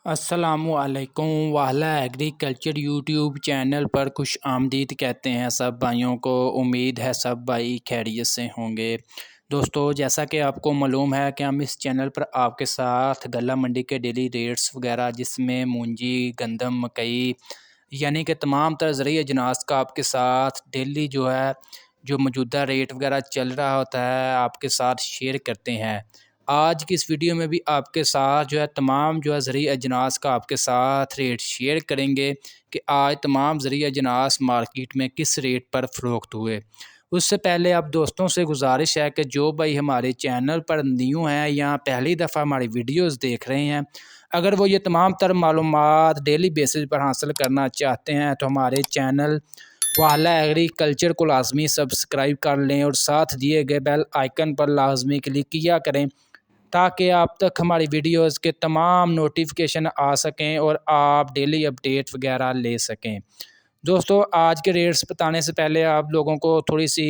अस्सलामुअलैकुम वाला agriculture YouTube channel पर खुश आमदीद कहते हैं सब भाइयों को। उम्मीद है सब भाई खैरियत से होंगे। दोस्तों, जैसा कि आपको मालूम है कि हम इस चैनल पर आपके साथ गल्ला मंडी के डेली रेट्स वगैरह, जिसमें मूंजी, गंदम, मकई यानी कि तमाम तरह ज़रिए अजनास का आपके साथ डेली जो मौजूदा रेट वगैरह चल रहा होता है आपके साथ शेयर करते हैं। आज की इस वीडियो में भी आपके साथ तमाम ज़रिए अजनास का आपके साथ रेट शेयर करेंगे कि आज तमाम ज़रिए अजनास मार्केट में किस रेट पर फ़रोख्त हुए। उससे पहले आप दोस्तों से गुजारिश है कि जो भाई हमारे चैनल पर न्यू हैं या पहली दफ़ा हमारी वीडियोस देख रहे हैं, अगर वो ये तमाम तर मालूमात डेली बेसिस पर हासिल करना चाहते हैं तो हमारे चैनल वाला एग्रीकल्चर को लाजमी सब्सक्राइब कर लें और साथ दिए गए बेल आइकन पर लाजमी क्लिक किया करें ताकि आप तक हमारी वीडियोस के तमाम नोटिफिकेशन आ सकें और आप डेली अपडेट वगैरह ले सकें। दोस्तों, आज के रेट्स बताने से पहले आप लोगों को थोड़ी सी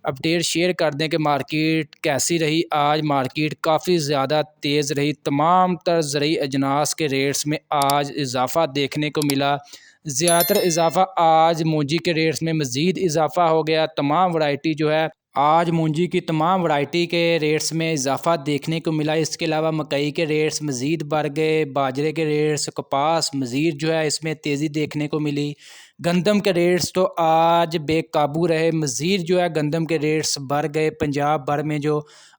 अपडेट शेयर कर दें कि मार्केट कैसी रही। आज मार्केट काफ़ी ज़्यादा तेज़ रही। तमाम तर ज़रूरी अजनास के रेट्स में आज इजाफ़ा देखने को मिला। ज़्यादातर इजाफ़ा आज मूंजी के रेट्स में मज़ीद इजाफ़ा हो गया। तमाम वैरायटी आज मूंजी की तमाम वैरायटी के रेट्स में इजाफ़ा देखने को मिला। इसके अलावा मकई के रेट्स मज़ीद बढ़ गए। बाजरे के रेट्स, कपास मज़ीद इसमें तेज़ी देखने को मिली। गंदम के रेट्स तो आज बेकाबू रहे। मज़ीद गंदम के रेट्स बढ़ गए। पंजाब भर में जो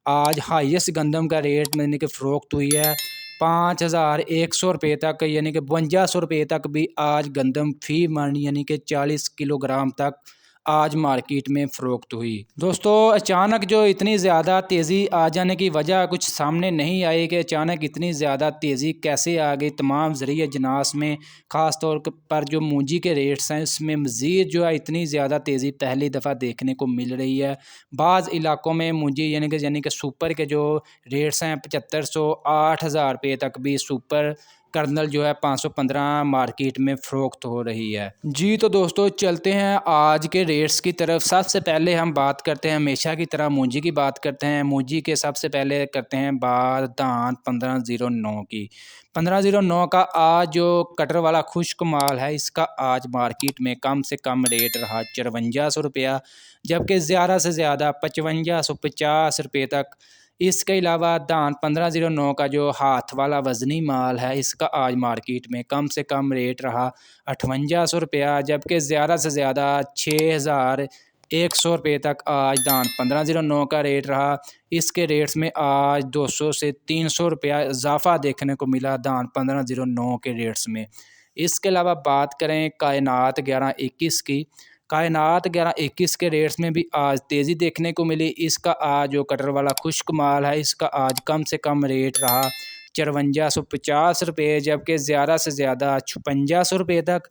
आज हाईएस्ट गंदम का रेट यानी कि फ़रोख्त हुई है 5,100 रुपये तक, यानी कि 5200 रुपये तक भी आज गंदम फ़ी मन यानी कि 40 किलोग्राम तक आज मार्केट में फ़रोख्त हुई। दोस्तों, अचानक जो इतनी ज़्यादा तेज़ी आ जाने की वजह कुछ सामने नहीं आई कि अचानक इतनी ज़्यादा तेज़ी कैसे आ गई तमाम ज़रिए अजनास में। ख़ास तौर पर जो मूंजी के रेट्स हैं इसमें मज़ीद इतनी ज़्यादा तेज़ी पहली दफ़ा देखने को मिल रही है। बाज़ इलाकों में मूंजी यानी कि सुपर के जो रेट्स हैं 7500 8,000 रुपये तक भी सुपर कर्नल 515 मार्केट में फ़रोख्त हो रही है। जी तो दोस्तों, चलते हैं आज के रेट्स की तरफ। सबसे पहले हम बात करते हैं, हमेशा की तरह मूंजी की बात करते हैं। मूंजी के सबसे पहले करते हैं बात धान 1509 की। 1509 का आज जो कटर वाला खुश्क माल है इसका आज मार्केट में कम से कम रेट रहा 5400 रुपया, जबकि ज़्यादा से ज़्यादा 5550 रुपये तक। इसके अलावा धान 1509 का जो हाथ वाला वज़नी माल है इसका आज मार्केट में कम से कम रेट रहा 5800 रुपया, जबकि ज़्यादा से ज़्यादा 6100 रुपये तक आज धान 1509 का रेट रहा। इसके रेट्स में आज 200 से 300 रुपया इजाफ़ा देखने को मिला धान 1509 के रेट्स में। इसके अलावा बात करें कायनात 1121 की। कायनात 1121 के रेट्स में भी आज तेज़ी देखने को मिली। इसका आज जो कटर वाला खुश्क माल है इसका आज कम से कम रेट रहा 5350 रुपये, जबकि ज़्यादा से ज़्यादा 5600 रुपये तक।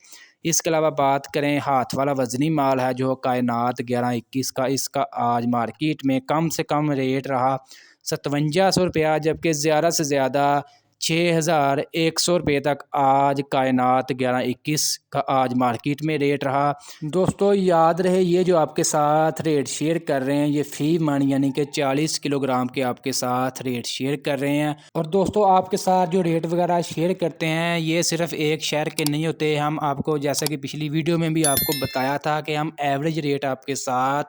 इसके अलावा बात करें हाथ वाला वज़नी माल है जो कायनात 1121 का, इसका आज मार्केट में कम से कम रेट रहा 5700 रुपया, जबकि ज़्यादा से ज़्यादा 6100 रुपये तक आज कायनात 1121 का आज मार्केट में रेट रहा। दोस्तों, याद रहे ये जो आपके साथ रेट शेयर कर रहे हैं ये फ़ी मन यानी कि 40 किलोग्राम के आपके साथ रेट शेयर कर रहे हैं। और दोस्तों, आपके साथ जो रेट वगैरह शेयर करते हैं ये सिर्फ एक शहर के नहीं होते। हम आपको, जैसा कि पिछली वीडियो में भी आपको बताया था, कि हम एवरेज रेट आपके साथ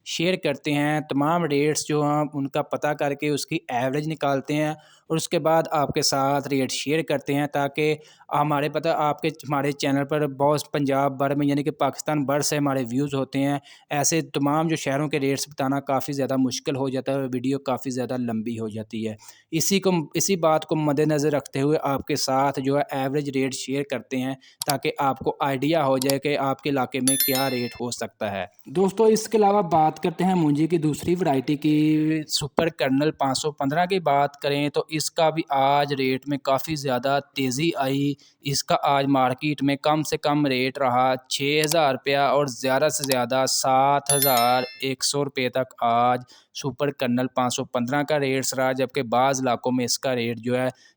शेयर करते हैं। तमाम रेट्स जो हम उनका पता करके उसकी एवरेज निकालते हैं और उसके बाद आपके साथ रेट शेयर करते हैं, ताकि हमारे चैनल पर बहुत पंजाब भर में यानी कि पाकिस्तान भर से हमारे व्यूज़ होते हैं। ऐसे तमाम जो शहरों के रेट्स बताना काफ़ी ज़्यादा मुश्किल हो जाता है और वीडियो काफ़ी ज़्यादा लंबी हो जाती है। इसी बात को मद्देनज़र रखते हुए आपके साथ एवरेज रेट शेयर करते हैं, ताकि आपको आइडिया हो जाए कि आपके इलाके में क्या रेट हो सकता है। दोस्तों, इसके अलावा बात करते हैं मूंजी की दूसरी वैरायटी की, सुपर कर्नल 515 की बात करें तो इसका भी आज रेट में काफ़ी ज़्यादा तेज़ी आई। इसका आज मार्केट में कम से कम रेट रहा 6000 रुपया और ज़्यादा से ज़्यादा 7100 रुपये तक आज सुपर कर्नल 515 का रेट्स रहा, जबकि बाज़ इलाकों में इसका रेट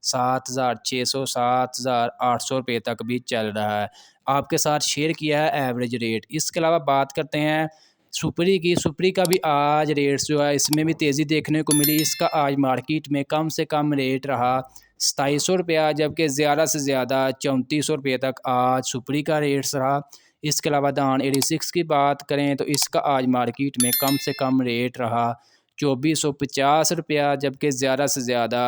7600 7800 रुपये तक भी चल रहा है। आपके साथ शेयर किया है एवरेज रेट। इसके अलावा बात करते हैं सुपरी की। सुपरी का भी आज रेट्स इसमें भी तेज़ी देखने को मिली। इसका आज मार्केट में कम से कम रेट रहा ₹2700, जबकि ज़्यादा से ज़्यादा ₹3400 तक आज सुपरी का रेट रहा। इसके अलावा धान 86 की बात करें तो इसका आज मार्केट में कम से कम रेट रहा ₹2450, जबकि ज़्यादा से ज़्यादा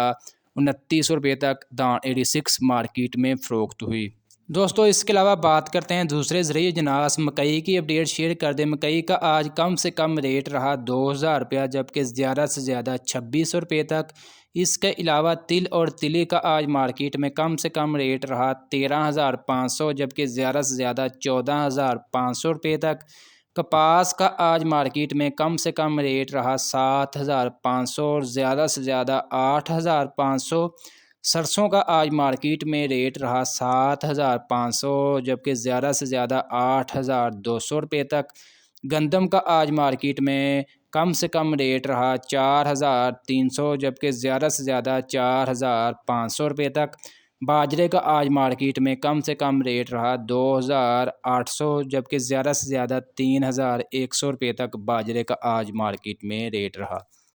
₹2900 तक धान 86 मार्केट में फ़रोख्त हुई। दोस्तों इसके अलावा बात करते हैं दूसरे ज़रिए जनास मकई की अपडेट शेयर कर दें। मकई का आज कम से कम रेट रहा ₹2000, जबकि ज़्यादा से ज़्यादा ₹2600 तक। इसके अलावा तिल और तिली का आज मार्केट में कम से कम रेट रहा 13,500, जबकि ज़्यादा से ज़्यादा ₹14,500 तक। कपास का आज मार्केट में कम से कम रेट रहा 7,500 और ज़्यादा से ज़्यादा 8,500। सरसों का आज मार्केट में रेट रहा 7,500, जबकि ज़्यादा से ज़्यादा ₹8,200 तक। गंदम का आज मार्केट में कम से कम रेट रहा 4,300, जबकि ज़्यादा से ज़्यादा ₹4,500 तक। बाजरे का आज मार्केट में कम से कम रेट रहा 2,800, जबकि ज़्यादा से ज़्यादा ₹3,100 तक बाजरे का आज मार्केट में रेट रहा।